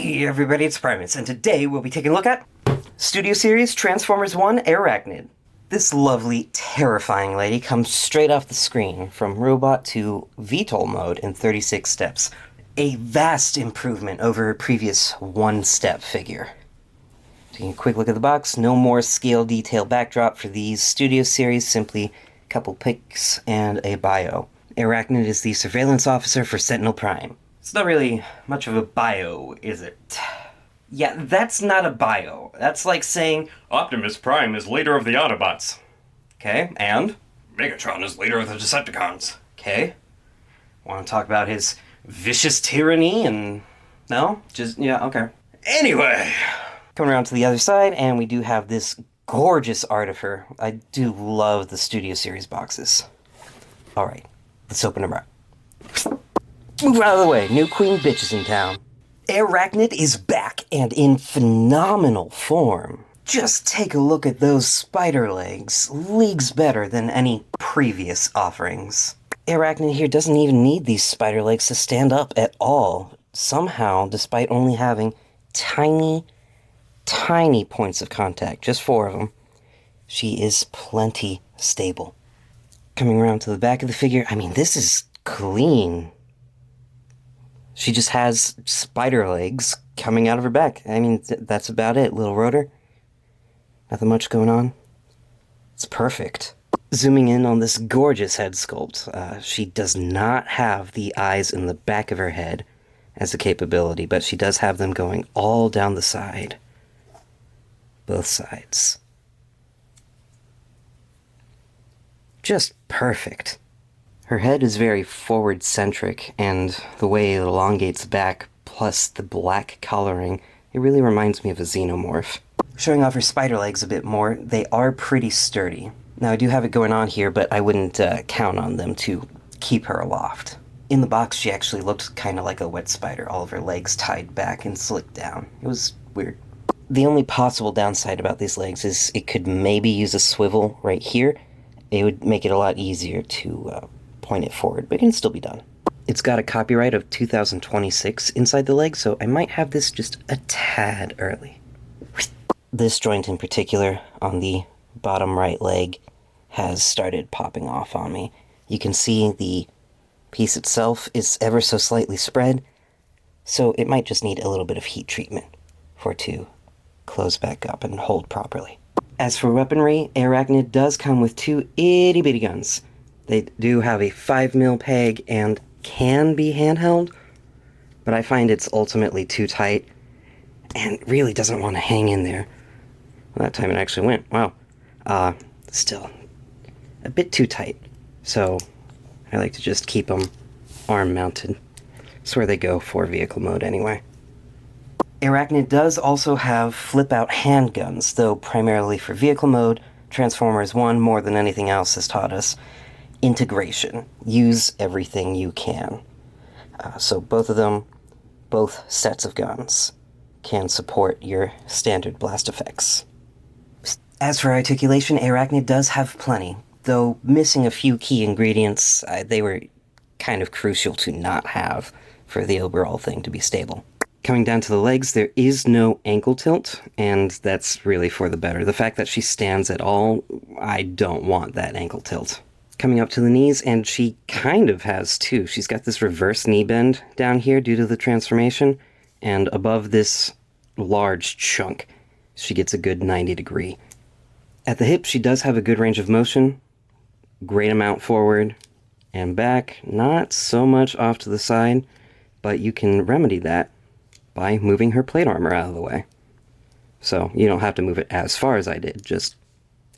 Hey everybody, it's Primus, and today we'll be taking a look at Studio Series Transformers 1 Airachnid. This lovely, terrifying lady comes straight off the screen from robot to VTOL mode in 36 steps. A vast improvement over her previous one-step figure. Taking a quick look at the box, no more scale detail backdrop for these Studio Series, simply a couple pics and a bio. Airachnid is the surveillance officer for Sentinel Prime. It's not really much of a bio, is it? Yeah, that's not a bio. That's like saying, Optimus Prime is leader of the Autobots. okay, and? Megatron is leader of the Decepticons. Okay. Want to talk about his vicious tyranny and... No? Just, yeah, okay. Anyway! Coming around to the other side, and we do have this gorgeous art of her. I do love the Studio Series boxes. Alright, let's open them up. Move out of the way, new queen bitch is in town. Airachnid is back and in phenomenal form. Just take a look at those spider legs, leagues better than any previous offerings. Airachnid here doesn't even need these spider legs to stand up at all. Somehow, despite only having tiny points of contact, just 4 of them, she is plenty stable. Coming around to the back of the figure, I mean, this is clean. She just has spider legs coming out of her back. I mean, that's about it. Little rotor. Nothing much going on. It's perfect. Zooming in on this gorgeous head sculpt, she does not have the eyes in the back of her head as a capability, but she does have them going all down the side. Both sides. Just perfect. Her head is very forward-centric, and the way it elongates back, plus the black coloring, it really reminds me of a xenomorph. Showing off her spider legs a bit more, they are pretty sturdy. Now, I do have it going on here, but I wouldn't count on them to keep her aloft. In the box, she actually looked kind of like a wet spider, all of her legs tied back and slicked down. It was weird. The only possible downside about these legs is it could maybe use a swivel right here. It would make it a lot easier to point it forward, but it can still be done. It's got a copyright of 2026 inside the leg, so I might have this just a tad early. This joint in particular, on the bottom right leg, has started popping off on me. You can see the piece itself is ever so slightly spread, so it might just need a little bit of heat treatment for it to close back up and hold properly. As for weaponry, Airachnid does come with 2 itty-bitty guns. They do have a 5mm peg and can be handheld, but I find it's ultimately too tight and really doesn't want to hang in there. Well, that time it actually went. Wow. Still a bit too tight. So I like to just keep them arm mounted. That's where they go for vehicle mode anyway. Airachnid does also have flip-out handguns, though primarily for vehicle mode. Transformers 1, more than anything else, has taught us integration. Use everything you can. So both of them, both sets of guns, can support your standard blast effects. As for articulation, Airachnid does have plenty, though missing a few key ingredients. They were kind of crucial to not have for the overall thing to be stable. Coming down to the legs, there is no ankle tilt, and that's really for the better. The fact that she stands at all, I don't want that ankle tilt. Coming up to the knees, and she kind of has too. She's got this reverse knee bend down here due to the transformation, and above this large chunk, she gets a good 90 degree. At the hip, she does have a good range of motion, great amount forward and back, not so much off to the side, but you can remedy that by moving her plate armor out of the way. So you don't have to move it as far as I did, just,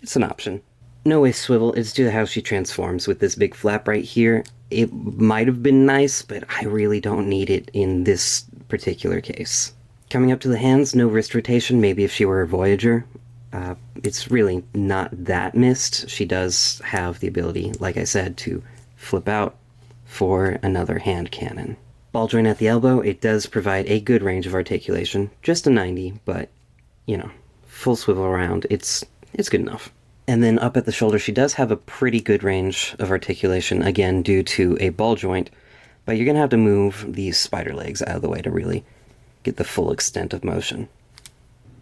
it's an option. No waist swivel, it's due to how she transforms with this big flap right here. It might have been nice, but I really don't need it in this particular case. Coming up to the hands, no wrist rotation, maybe if she were a Voyager. It's really not that missed. She does have the ability, like I said, to flip out for another hand cannon. Ball joint at the elbow, it does provide a good range of articulation. Just a 90, but, you know, full swivel around, it's good enough. And then up at the shoulder, she does have a pretty good range of articulation, again, due to a ball joint, but you're going to have to move these spider legs out of the way to really get the full extent of motion.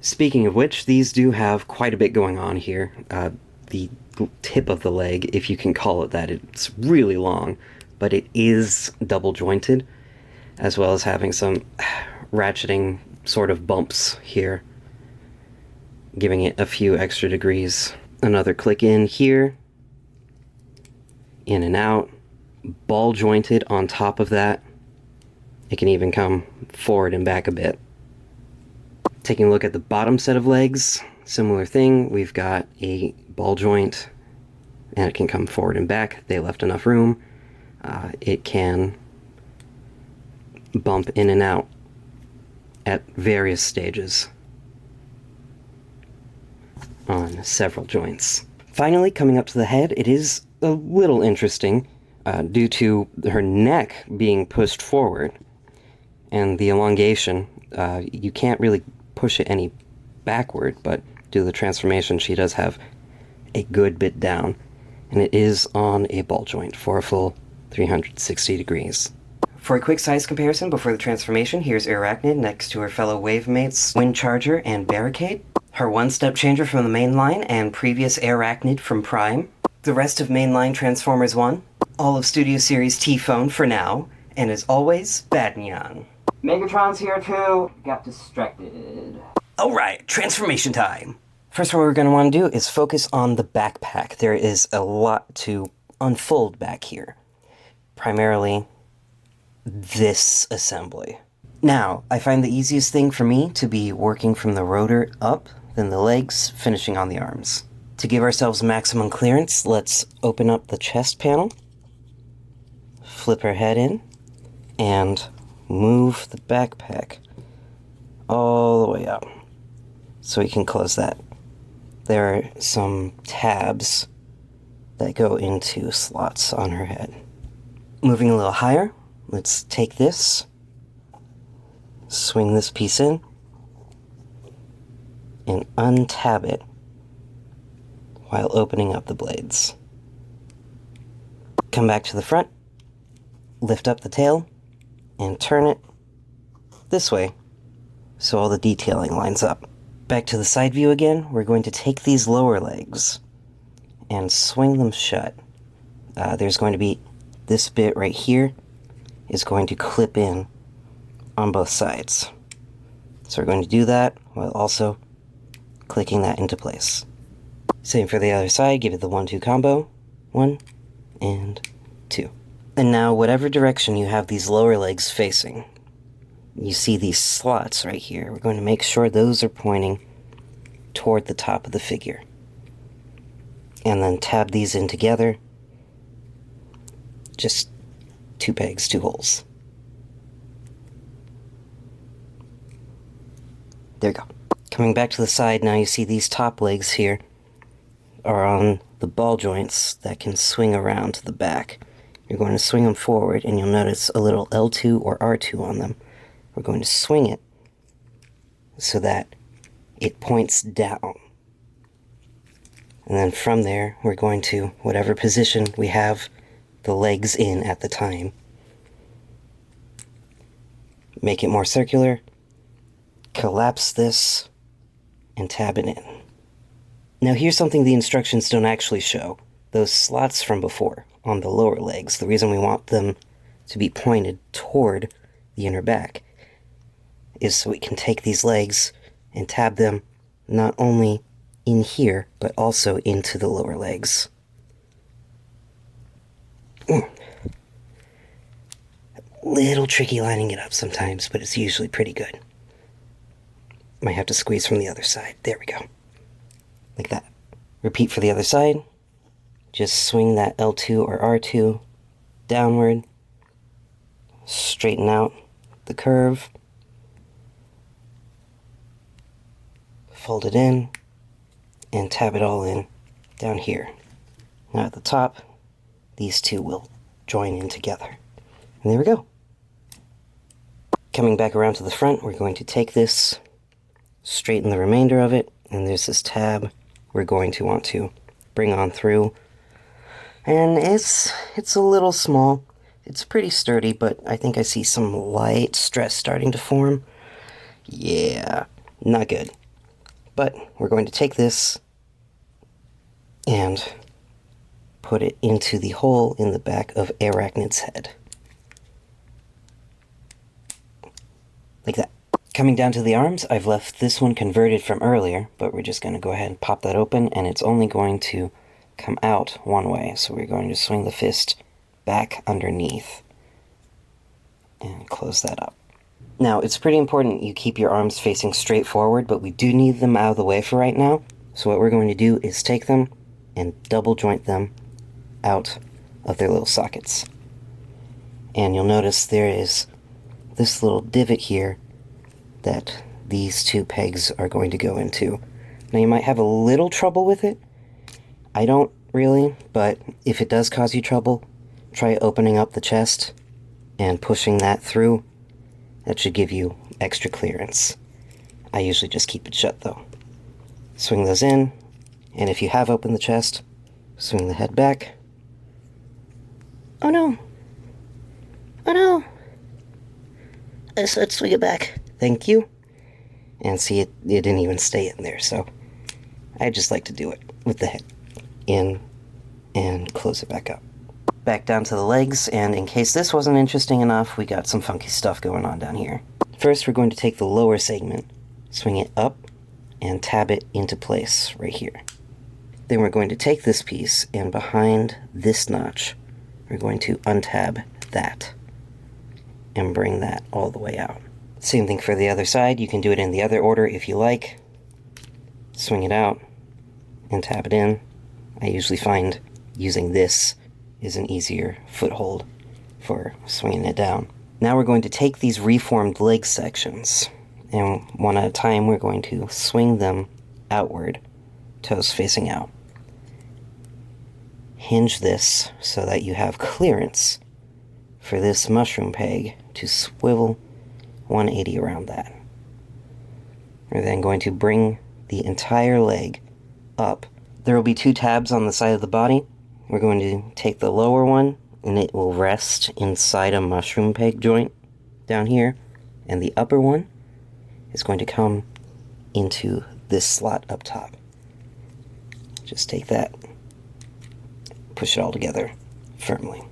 Speaking of which, these do have quite a bit going on here. The tip of the leg, if you can call it that, it's really long, but it is double jointed, as well as having some ratcheting sort of bumps here, giving it a few extra degrees. Another click in here, in and out, ball jointed on top of that. It can even come forward and back a bit. Taking a look at the bottom set of legs, similar thing. We've got a ball joint, and it can come forward and back. They left enough room. It can bump in and out at various stages on several joints. Finally, coming up to the head, it is a little interesting due to her neck being pushed forward and the elongation. You can't really push it any backward, but due to the transformation, she does have a good bit down, and it is on a ball joint for a full 360 degrees. For a quick size comparison before the transformation, here's Airachnid next to her fellow Wavemates Wind Charger and Barricade, her one-step changer from the main line and previous Airachnid from Prime, the rest of mainline Transformers 1, all of Studio Series T-Phone for now, and as always, Bad Neon. Megatron's here too. Got distracted. Alright, transformation time. First, what we're going to want to do is focus on the backpack. There is a lot to unfold back here. Primarily, this assembly. Now, I find the easiest thing for me to be working from the rotor up, then the legs, finishing on the arms. To give ourselves maximum clearance, let's open up the chest panel, flip her head in, and move the backpack all the way up so we can close that. There are some tabs that go into slots on her head. Moving a little higher, let's take this, swing this piece in, and untab it while opening up the blades. Come back to the front, lift up the tail, and turn it this way so all the detailing lines up. Back to the side view again, we're going to take these lower legs and swing them shut. There's going to be this bit right here is going to clip in on both sides. So we're going to do that while also clicking that into place. Same for the other side, give it the 1-2 combo. 1 and 2. And now whatever direction you have these lower legs facing, you see these slots right here. We're going to make sure those are pointing toward the top of the figure. And then tab these in together. Just 2 pegs, 2 holes. There you go. Coming back to the side, now you see these top legs here are on the ball joints that can swing around to the back. You're going to swing them forward, and you'll notice a little L2 or R2 on them. We're going to swing it so that it points down. And then from there, we're going to, whatever position we have the legs in at the time, make it more circular, collapse this, and tab it in. Now here's something the instructions don't actually show. Those slots from before on the lower legs, the reason we want them to be pointed toward the inner back is so we can take these legs and tab them not only in here, but also into the lower legs. Little tricky lining it up sometimes, but it's usually pretty good. Might have to squeeze from the other side. There we go. Like that. Repeat for the other side. Just swing that L2 or R2 downward. Straighten out the curve. Fold it in. And tab it all in down here. Now at the top, these two will join in together. And there we go. Coming back around to the front, we're going to take this, straighten the remainder of it, and there's this tab we're going to want to bring on through. And it's a little small. It's pretty sturdy, but I think I see some light stress starting to form. Yeah, not good. But we're going to take this and put it into the hole in the back of Arachnid's head. Like that. Coming down to the arms, I've left this one converted from earlier, but we're just going to go ahead and pop that open, and it's only going to come out one way. So we're going to swing the fist back underneath and close that up. Now, it's pretty important you keep your arms facing straight forward, but we do need them out of the way for right now. So what we're going to do is take them and double joint them out of their little sockets. And you'll notice there is this little divot here that these two pegs are going to go into. Now, you might have a little trouble with it. I don't really, but if it does cause you trouble, try opening up the chest and pushing that through. That should give you extra clearance. I usually just keep it shut though. Swing those in, and if you have opened the chest, swing the head back. Oh no! Oh no! I said swing it back. Thank you. And see, it didn't even stay in there, so I just like to do it with the head in and close it back up. Back down to the legs, and in case this wasn't interesting enough, we got some funky stuff going on down here. First, we're going to take the lower segment, swing it up, and tab it into place right here. Then we're going to take this piece, and behind this notch, we're going to untab that and bring that all the way out. Same thing for the other side. You can do it in the other order if you like. Swing it out and tab it in. I usually find using this is an easier foothold for swinging it down. Now we're going to take these reformed leg sections, and one at a time we're going to swing them outward, toes facing out. Hinge this so that you have clearance for this mushroom peg to swivel 180 around that. We're then going to bring the entire leg up. There will be two tabs on the side of the body. We're going to take the lower one, and it will rest inside a mushroom peg joint down here, and the upper one is going to come into this slot up top. Just take that, push it all together firmly.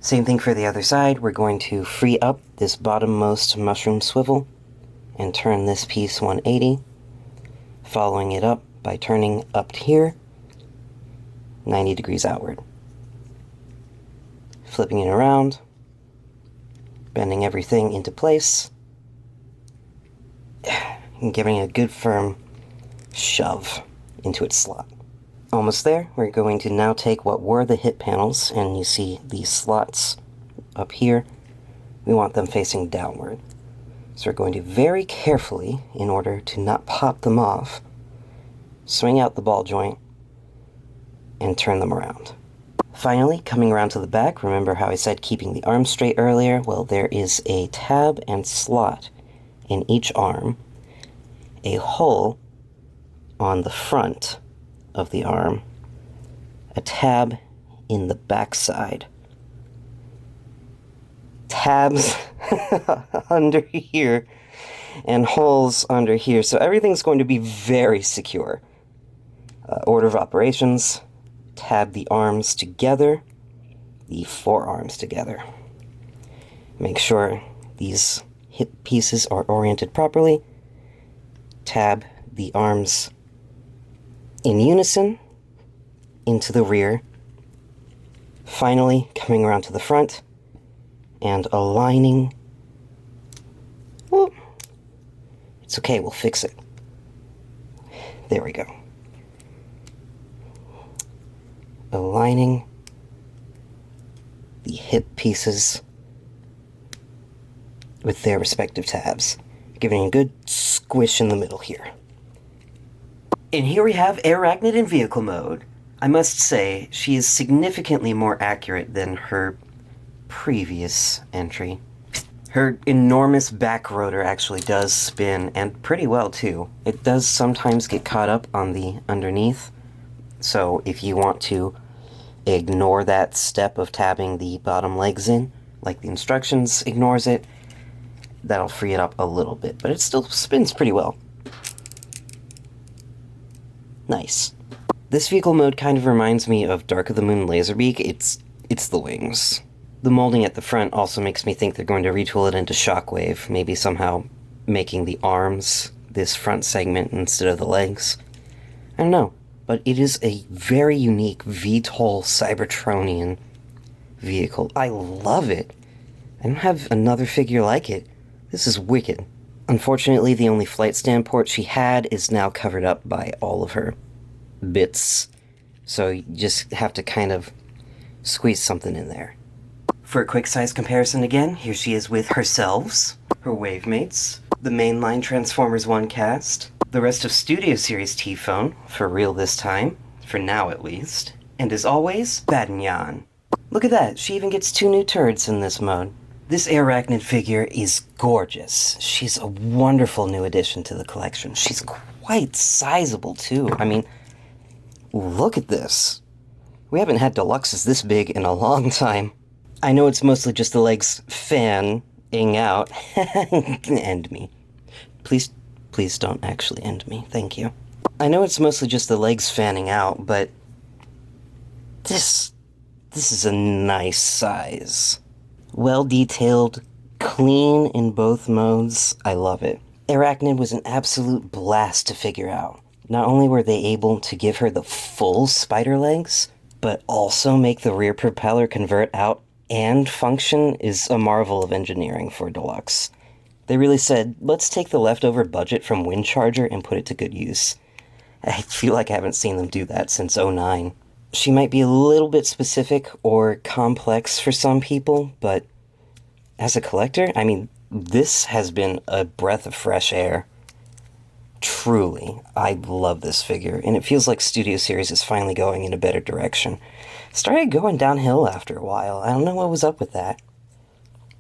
Same thing for the other side. We're going to free up this bottommost mushroom swivel and turn this piece 180, following it up by turning up here 90 degrees outward. Flipping it around, bending everything into place, and giving it a good firm shove into its slot. Almost there. We're going to now take what were the hip panels, and you see these slots up here. We want them facing downward. So we're going to very carefully, in order to not pop them off, swing out the ball joint and turn them around. Finally, coming around to the back, remember how I said keeping the arms straight earlier? Well, there is a tab and slot in each arm, a hole on the front of the arm, a tab in the back side, tabs under here, and holes under here. So everything's going to be very secure. Order of operations: tab the arms together, the forearms together. Make sure these hip pieces are oriented properly. Tab the arms in unison into the rear. Finally, coming around to the front and aligning. Whoop. It's okay, we'll fix it. There we go. Aligning the hip pieces with their respective tabs, giving a good squish in the middle here. And here we have Airachnid in vehicle mode. I must say, she is significantly more accurate than her previous entry. Her enormous back rotor actually does spin, and pretty well too. It does sometimes get caught up on the underneath, so if you want to ignore that step of tabbing the bottom legs in, like the instructions ignores it, That'll free it up a little bit, but it still spins pretty well. Nice. This vehicle mode kind of reminds me of Dark of the Moon Laserbeak. It's the wings. The molding at the front also makes me think they're going to retool it into Shockwave, maybe somehow making the arms this front segment instead of the legs. I don't know, but it is a very unique VTOL Cybertronian vehicle. I love it. I don't have another figure like it. This is wicked. Unfortunately, the only flight stand port she had is now covered up by all of her bits, so you just have to kind of squeeze something in there. For a quick size comparison again, here she is with herselves, her wavemates, the mainline Transformers 1 cast, the rest of Studio Series T-Phone, for real this time, for now at least, and as always, Badinyan. Look at that, she even gets 2 new turrets in this mode. This Airachnid figure is gorgeous. She's a wonderful new addition to the collection. She's quite sizable too. I mean, look at this. We haven't had Deluxes this big in a long time. I know it's mostly just the legs fanning out. End me. Please don't actually end me. Thank you. I know it's mostly just the legs fanning out, but this is a nice size. Well detailed, clean in both modes. I love it. Airachnid was an absolute blast to figure out. Not only were they able to give her the full spider legs, but also make the rear propeller convert out and function is a marvel of engineering for Deluxe. They really said, let's take the leftover budget from Windcharger and put it to good use. I feel like I haven't seen them do that since '09. She might be a little bit specific or complex for some people, but as a collector, I mean, this has been a breath of fresh air. Truly, I love this figure, and it feels like Studio Series is finally going in a better direction. It started going downhill after a while. I don't know what was up with that.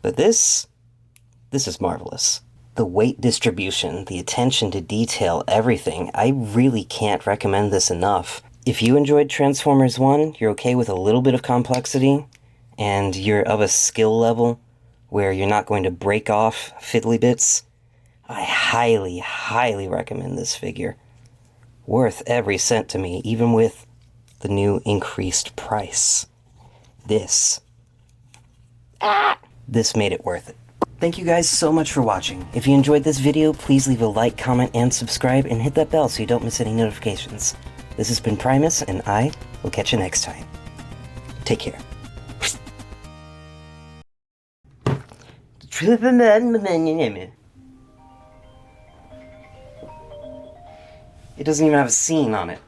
But this is marvelous. The weight distribution, the attention to detail, everything. I really can't recommend this enough. If you enjoyed Transformers 1, you're okay with a little bit of complexity, and you're of a skill level where you're not going to break off fiddly bits, I highly, highly recommend this figure. Worth every cent to me, even with the new increased price. This made it worth it. Thank you guys so much for watching. If you enjoyed this video, please leave a like, comment, and subscribe, and hit that bell so you don't miss any notifications. This has been Primus, and I will catch you next time. Take care. It doesn't even have a scene on it.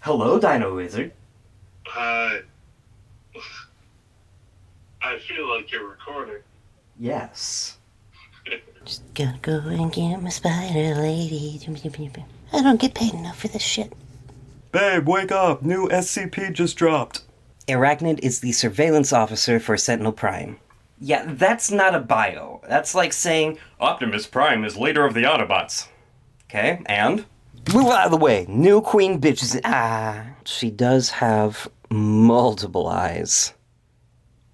Hello, Dino Wizard. Hi. I feel like you're recording. Yes. Just gotta go and get my spider lady. I don't get paid enough for this shit. Babe, wake up! New SCP just dropped. Airachnid is the surveillance officer for Sentinel Prime. Yeah, that's not a bio. That's like saying, Optimus Prime is leader of the Autobots. okay, and? Move out of the way. New queen bitches. She does have multiple eyes.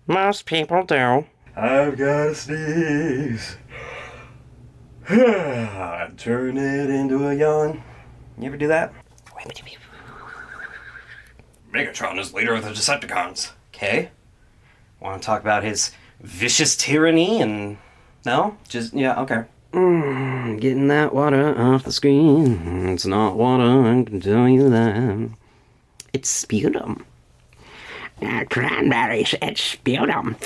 Most people do. I've got to sneeze. Turn it into a yawn. You ever do that? Megatron is leader of the Decepticons. Okay. Want to talk about his vicious tyranny and... No? Just, yeah, okay. Getting that water off the screen. It's not water, I can tell you that. It's sputum. Cranberries, it's sputum.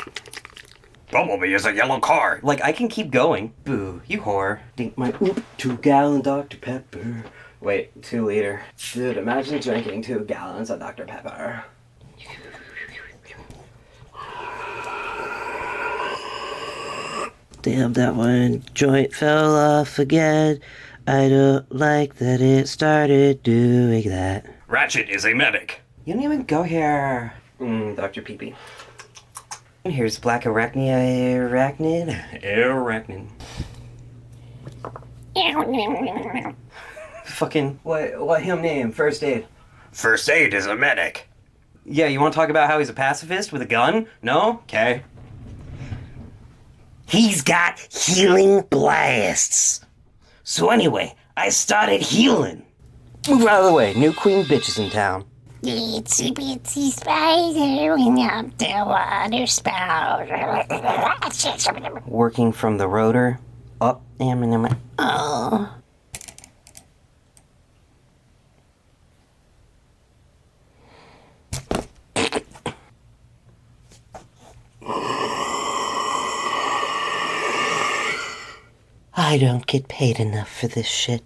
Bumblebee is a yellow car. Like, I can keep going. Boo, you whore. Dink my 2-gallon Dr. Pepper. Wait, 2 liter. Dude, imagine drinking 2 gallons of Dr. Pepper. Damn, that one joint fell off again. I don't like that it started doing that. Ratchet is a medic. You don't even go here. Dr. Pee-Pee. And here's Black Airachnid. Fucking, what him name? First Aid. First Aid is a medic. Yeah, you want to talk about how he's a pacifist with a gun? No? Okay. He's got healing blasts. So anyway, I started healing. Move out of the way, new queen bitch is in town. Itsy bitsy spider went up the water spout. Working from the rotor up. Oh. I don't get paid enough for this shit.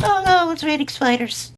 Oh no, it's raining spiders.